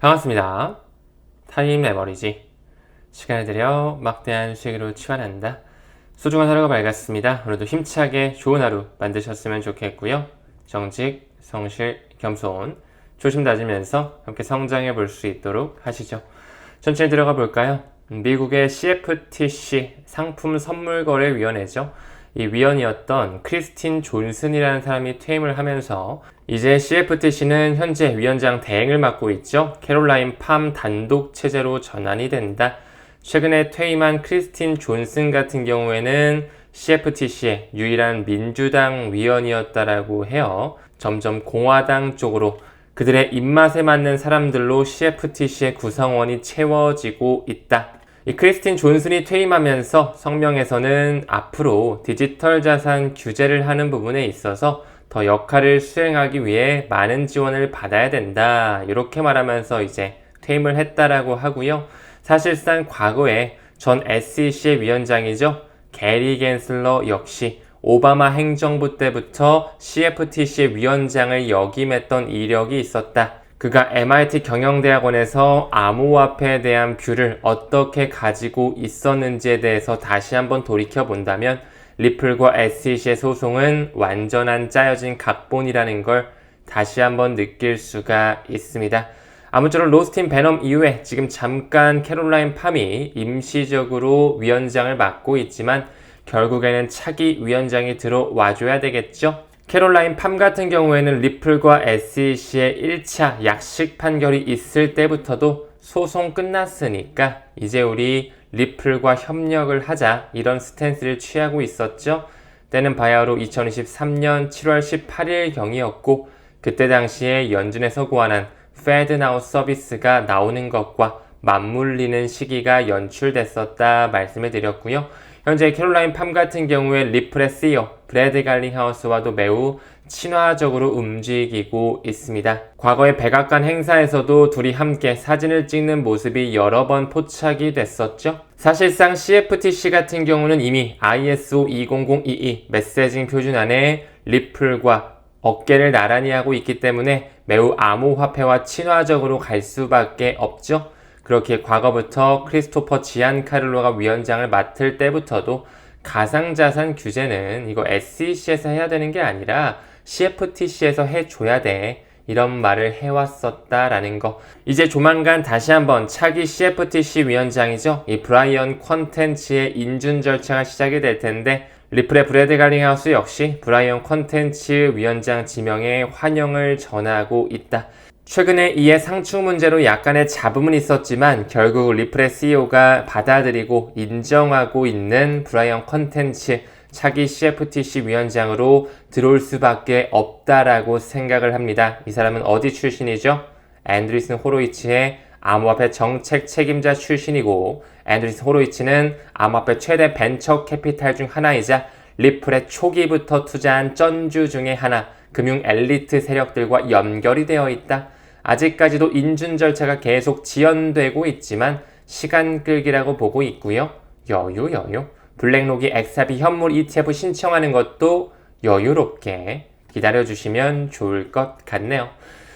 반갑습니다. 타임 레버리지. 시간을 들여 막대한 수익으로 치환한다. 소중한 하루가 밝았습니다. 오늘도 힘차게 좋은 하루 만드셨으면 좋겠고요. 정직, 성실, 겸손, 조심 다지면서 함께 성장해 볼 수 있도록 하시죠. 천천히 들어가 볼까요? 미국의 CFTC 상품선물거래위원회죠. 이 위원이었던 크리스틴 존슨이라는 사람이 퇴임을 하면서 이제 CFTC는 현재 위원장 대행을 맡고 있죠. 캐롤라인 팜 단독 체제로 전환이 된다. 최근에 퇴임한 크리스틴 존슨 같은 경우에는 CFTC의 유일한 민주당 위원이었다라고 해요. 점점 공화당 쪽으로 그들의 입맛에 맞는 사람들로 CFTC의 구성원이 채워지고 있다. 이 크리스틴 존슨이 퇴임하면서 성명에서는 앞으로 디지털 자산 규제를 하는 부분에 있어서 더 역할을 수행하기 위해 많은 지원을 받아야 된다. 이렇게 말하면서 이제 퇴임을 했다라고 하고요. 사실상 과거에 전 SEC의 위원장이죠. 게리 겐슬러 역시 오바마 행정부 때부터 CFTC의 위원장을 역임했던 이력이 있었다. 그가 MIT 경영대학원에서 암호화폐에 대한 뷰를 어떻게 가지고 있었는지에 대해서 다시 한번 돌이켜본다면 리플과 SEC의 소송은 완전한 짜여진 각본이라는 걸 다시 한번 느낄 수가 있습니다. 아무쪼록 로스틴 베넘 이후에 지금 잠깐 캐롤라인 팜이 임시적으로 위원장을 맡고 있지만 결국에는 차기 위원장이 들어와줘야 되겠죠? 캐롤라인 팜 같은 경우에는 리플과 SEC의 1차 약식 판결이 있을 때부터도 소송 끝났으니까 이제 우리 리플과 협력을 하자 이런 스탠스를 취하고 있었죠. 때는 바야흐로 2023년 7월 18일 경이었고 그때 당시에 연준에서 고안한 FedNow 서비스가 나오는 것과 맞물리는 시기가 연출됐었다 말씀을 드렸고요. 현재 캐롤라인 팜 같은 경우에 리플의 CEO 브래드 갈링하우스와도 매우 친화적으로 움직이고 있습니다. 과거의 백악관 행사에서도 둘이 함께 사진을 찍는 모습이 여러 번 포착이 됐었죠. 사실상 CFTC 같은 경우는 이미 ISO 20022 메시징 표준 안에 리플과 어깨를 나란히 하고 있기 때문에 매우 암호화폐와 친화적으로 갈 수밖에 없죠. 그렇게 과거부터 크리스토퍼 지안카를로가 위원장을 맡을 때부터도 가상자산 규제는 이거 SEC에서 해야 되는 게 아니라 CFTC에서 해줘야 돼. 이런 말을 해왔었다라는 거. 이제 조만간 다시 한번 차기 CFTC 위원장이죠. 이 브라이언 콘텐츠의 인준 절차가 시작이 될 텐데 리플의 브래드 갈링하우스 역시 브라이언 콘텐츠 위원장 지명에 환영을 전하고 있다. 최근에 이에 상충 문제로 약간의 잡음은 있었지만 결국 리플의 CEO가 받아들이고 인정하고 있는 브라이언 콘텐츠 차기 CFTC 위원장으로 들어올 수밖에 없다라고 생각을 합니다. 이 사람은 어디 출신이죠? 앤드리슨 호로이츠의 암호화폐 정책 책임자 출신이고 앤드리슨 호로이츠는 암호화폐 최대 벤처 캐피탈 중 하나이자 리플의 초기부터 투자한 쩐주 중의 하나 금융 엘리트 세력들과 연결이 되어 있다. 아직까지도 인준 절차가 계속 지연되고 있지만 시간 끌기라고 보고 있고요. 여유. 블랙록이 XRP 현물 ETF 신청하는 것도 여유롭게 기다려주시면 좋을 것 같네요.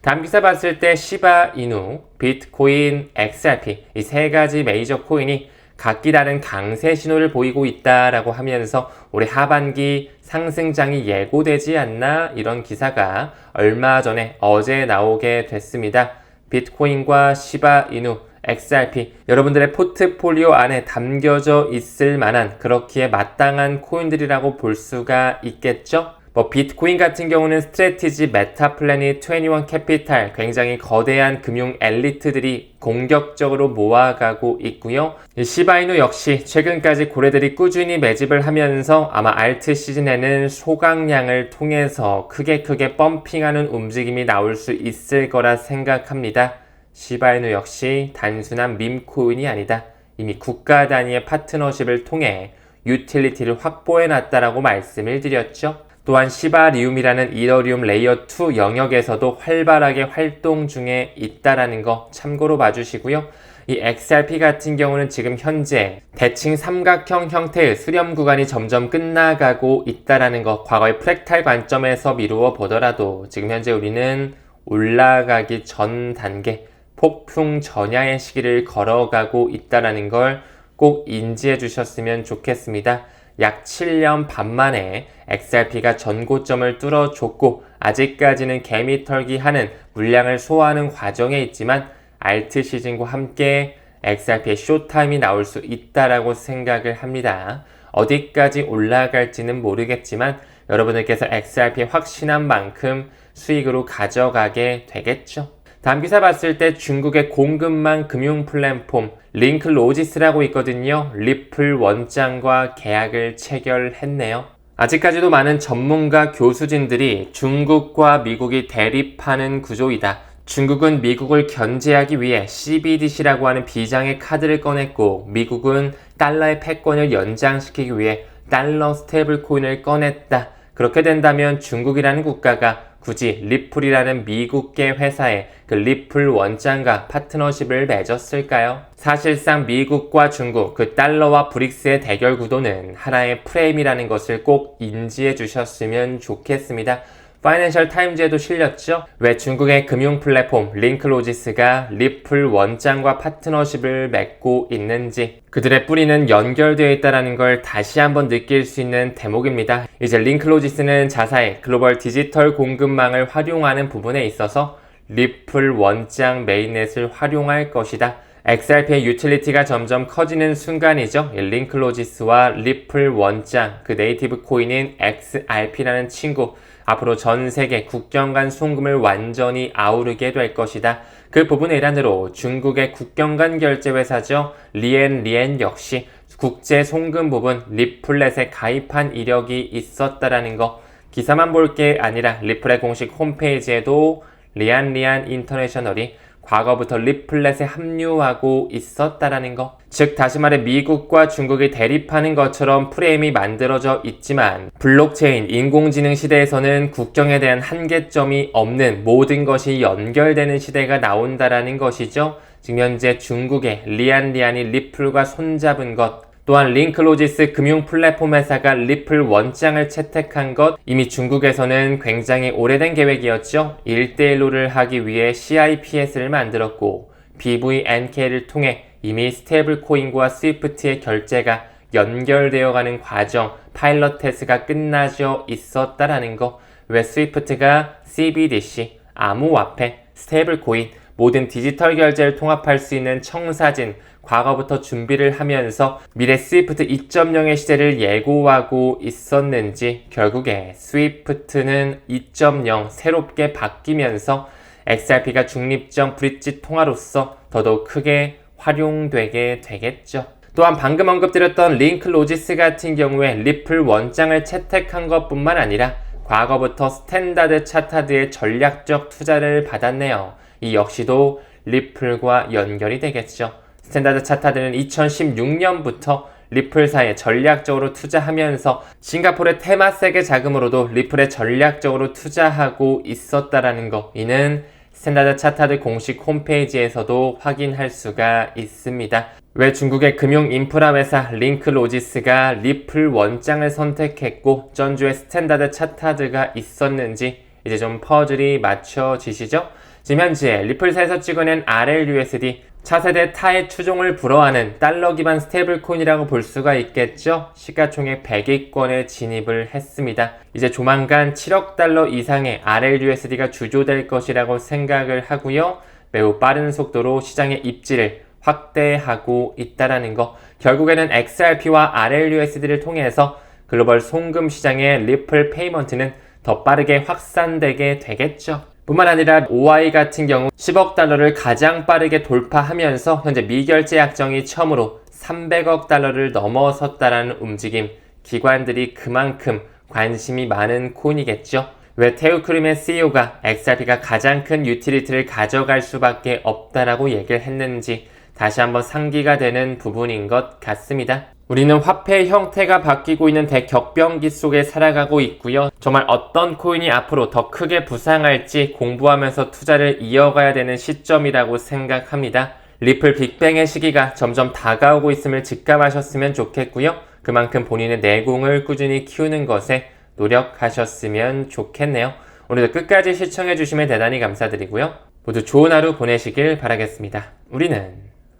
다음 기사 봤을 때 시바 이누, 비트코인, XRP 이 세 가지 메이저 코인이 각기 다른 강세 신호를 보이고 있다라고 하면서 올해 하반기 상승장이 예고되지 않나 이런 기사가 얼마 전에 어제 나오게 됐습니다. 비트코인과 시바 이누, XRP 여러분들의 포트폴리오 안에 담겨져 있을 만한 그렇기에 마땅한 코인들이라고 볼 수가 있겠죠? 비트코인 같은 경우는 스트래티지, 메타플래닛, 21 캐피탈 굉장히 거대한 금융 엘리트들이 공격적으로 모아가고 있고요. 시바이누 역시 최근까지 고래들이 꾸준히 매집을 하면서 아마 알트 시즌에는 소강량을 통해서 크게 펌핑하는 움직임이 나올 수 있을 거라 생각합니다. 시바이누 역시 단순한 밈코인이 아니다. 이미 국가 단위의 파트너십을 통해 유틸리티를 확보해놨다라고 말씀을 드렸죠. 또한 시바리움이라는 이더리움 레이어 2 영역에서도 활발하게 활동 중에 있다라는 거 참고로 봐주시고요. 이 XRP 같은 경우는 지금 현재 대칭 삼각형 형태의 수렴 구간이 점점 끝나가고 있다라는 거 과거의 프랙탈 관점에서 미루어 보더라도 지금 현재 우리는 올라가기 전 단계 폭풍 전야의 시기를 걸어가고 있다는 걸 꼭 인지해 주셨으면 좋겠습니다. 약 7년 반 만에 XRP가 전고점을 뚫어줬고 아직까지는 개미털기 하는 물량을 소화하는 과정에 있지만 알트 시즌과 함께 XRP의 쇼타임이 나올 수 있다라고 생각을 합니다. 어디까지 올라갈지는 모르겠지만 여러분들께서 XRP에 확신한 만큼 수익으로 가져가게 되겠죠. 다음 기사 봤을 때 중국의 공급망 금융 플랫폼 링크로지스라고 있거든요. 리플 원장과 계약을 체결했네요. 아직까지도 많은 전문가 교수진들이 중국과 미국이 대립하는 구조이다. 중국은 미국을 견제하기 위해 CBDC라고 하는 비장의 카드를 꺼냈고 미국은 달러의 패권을 연장시키기 위해 달러 스테이블 코인을 꺼냈다. 그렇게 된다면 중국이라는 국가가 굳이 리플이라는 미국계 회사에 그 리플 원장과 파트너십을 맺었을까요? 사실상 미국과 중국, 그 달러와 브릭스의 대결 구도는 하나의 프레임이라는 것을 꼭 인지해 주셨으면 좋겠습니다. 파이낸셜 타임즈에도 실렸죠? 왜 중국의 금융 플랫폼 링크로지스가 리플 원장과 파트너십을 맺고 있는지, 그들의 뿌리는 연결되어 있다는 걸 다시 한번 느낄 수 있는 대목입니다. 이제 링크로지스는 자사의 글로벌 디지털 공급망을 활용하는 부분에 있어서 리플 원장 메인넷을 활용할 것이다. XRP의 유틸리티가 점점 커지는 순간이죠. 링크로지스와 리플 원장, 그 네이티브 코인인 XRP라는 친구, 앞으로 전 세계 국경 간 송금을 완전히 아우르게 될 것이다. 그 부분의 일환으로 중국의 국경 간 결제 회사죠. 리엔 역시 국제 송금 부분 리플렛에 가입한 이력이 있었다라는 거. 기사만 볼 게 아니라 리플의 공식 홈페이지에도 리안 인터내셔널이 과거부터 리플렛에 합류하고 있었다라는 거. 즉 다시 말해 미국과 중국이 대립하는 것처럼 프레임이 만들어져 있지만 블록체인, 인공지능 시대에서는 국경에 대한 한계점이 없는 모든 것이 연결되는 시대가 나온다라는 것이죠. 지금 현재 중국의 리안이 리플과 손잡은 것, 또한 링크로지스 금융 플랫폼 회사가 리플 원장을 채택한 것, 이미 중국에서는 굉장히 오래된 계획이었죠. 1대1로를 하기 위해 CIPS를 만들었고 BVNK를 통해 이미 스테이블 코인과 스위프트의 결제가 연결되어 가는 과정, 파일럿 테스트가 끝나져 있었다라는 거. 왜 스위프트가 CBDC, 암호화폐, 스테이블 코인, 모든 디지털 결제를 통합할 수 있는 청사진, 과거부터 준비를 하면서 미래 스위프트 2.0의 시대를 예고하고 있었는지 결국에 스위프트는 2.0 새롭게 바뀌면서 XRP가 중립적 브릿지 통화로서 더더욱 크게 활용되게 되겠죠. 또한 방금 언급드렸던 링크로지스 같은 경우에 리플 원장을 채택한 것뿐만 아니라 과거부터 스탠다드 차타드의 전략적 투자를 받았네요. 이 역시도 리플과 연결이 되겠죠. 스탠다드 차타드는 2016년부터 리플사에 전략적으로 투자하면서 싱가포르의 테마섹의 자금으로도 리플에 전략적으로 투자하고 있었다라는 거. 이는 스탠다드 차타드 공식 홈페이지에서도 확인할 수가 있습니다. 왜 중국의 금융 인프라 회사 링크로지스가 리플 원장을 선택했고 전주에 스탠다드 차타드가 있었는지 이제 좀 퍼즐이 맞춰지시죠? 지금 현재 리플사에서 찍어낸 RLUSD 차세대 타의 추종을 불허하는 달러 기반 스테이블 코인이라고 볼 수가 있겠죠. 시가총액 100위권에 진입을 했습니다. 이제 조만간 7억 달러 이상의 RLUSD가 주조될 것이라고 생각을 하고요. 매우 빠른 속도로 시장의 입지를 확대하고 있다라는 거. 결국에는 XRP와 RLUSD를 통해서 글로벌 송금 시장의 리플 페이먼트는 더 빠르게 확산되게 되겠죠. 뿐만 아니라 OI 같은 경우 10억 달러를 가장 빠르게 돌파하면서 현재 미결제 약정이 처음으로 300억 달러를 넘어섰다라는 움직임, 기관들이 그만큼 관심이 많은 코인이겠죠. 왜 테우크림의 CEO가 XRP가 가장 큰 유틸리티를 가져갈 수밖에 없다라고 얘기를 했는지 다시 한번 상기가 되는 부분인 것 같습니다. 우리는 화폐의 형태가 바뀌고 있는 대격변기 속에 살아가고 있고요. 정말 어떤 코인이 앞으로 더 크게 부상할지 공부하면서 투자를 이어가야 되는 시점이라고 생각합니다. 리플 빅뱅의 시기가 점점 다가오고 있음을 직감하셨으면 좋겠고요. 그만큼 본인의 내공을 꾸준히 키우는 것에 노력하셨으면 좋겠네요. 오늘도 끝까지 시청해주시면 대단히 감사드리고요. 모두 좋은 하루 보내시길 바라겠습니다. 우리는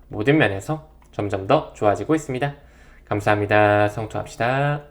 모든 면에서 점점 더 좋아지고 있습니다. 감사합니다. 성투합시다.